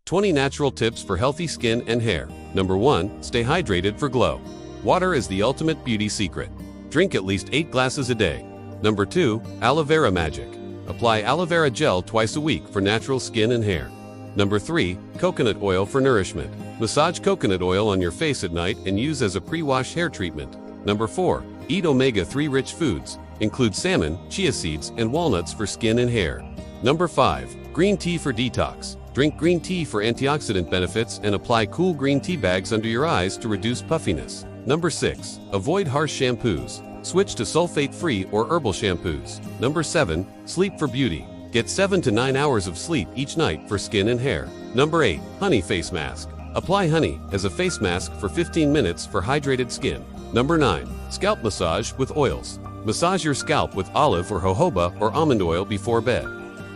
20 natural tips for healthy skin and hair. Number 1. Stay hydrated for glow. Water is the ultimate beauty secret. Drink at least 8 glasses a day. Number 2. Aloe vera magic. Apply aloe vera gel twice a week for natural skin and hair. Number 3. Coconut oil for nourishment. Massage coconut oil on your face at night and use as a pre-wash hair treatment. Number 4. Eat omega-3 rich foods. Include salmon, chia seeds, and walnuts for skin and hair. Number 5. Green tea for detox. Drink green tea for antioxidant benefits and apply cool green tea bags under your eyes to reduce puffiness. Number 6. Avoid harsh shampoos. Switch to sulfate-free or herbal shampoos. Number 7. Sleep for beauty. Get 7 to 9 hours of sleep each night for skin and hair. Number 8. Honey face mask. Apply honey as a face mask for 15 minutes for hydrated skin. Number 9. Scalp massage with oils. Massage your scalp with olive or jojoba or almond oil before bed.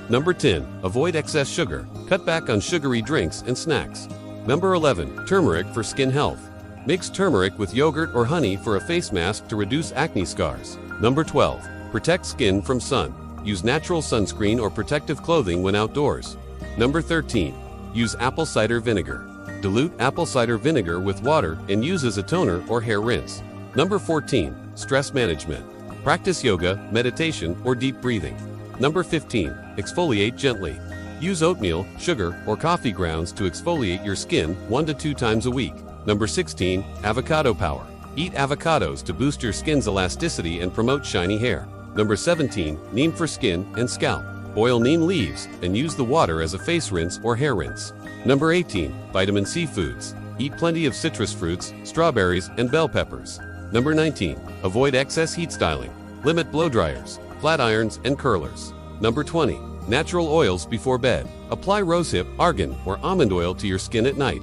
Number 10. Avoid excess sugar. Cut back on sugary drinks and snacks. Number 11. Turmeric for skin health. Mix turmeric with yogurt or honey for a face mask to reduce acne scars. Number 12. Protect skin from sun. Use natural sunscreen or protective clothing when outdoors. Number 13. Use apple cider vinegar. Dilute apple cider vinegar with water and use as a toner or hair rinse. Number 14. Stress management. Practice yoga, meditation, or deep breathing. Number 15. Exfoliate gently. Use oatmeal, sugar, or coffee grounds to exfoliate your skin 1 to 2 times a week. Number 16. Avocado power. Eat avocados to boost your skin's elasticity and promote shiny hair. Number 17. Neem for skin and scalp. Boil neem leaves and use the water as a face rinse or hair rinse. Number 18. Vitamin C foods. Eat plenty of citrus fruits, strawberries, and bell peppers. Number 19. Avoid excess heat styling. Limit blow dryers, flat irons, and curlers. Number 20. Natural oils before bed. Apply rosehip, argan, or almond oil to your skin at night.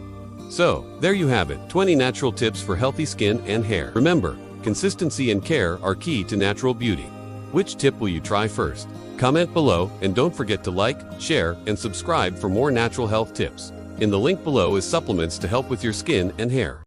So, there you have it, 20 natural tips for healthy skin and hair. Remember, consistency and care are key to natural beauty. Which tip will you try first? Comment below and don't forget to like, share, and subscribe for more natural health tips. In the link below is supplements to help with your skin and hair.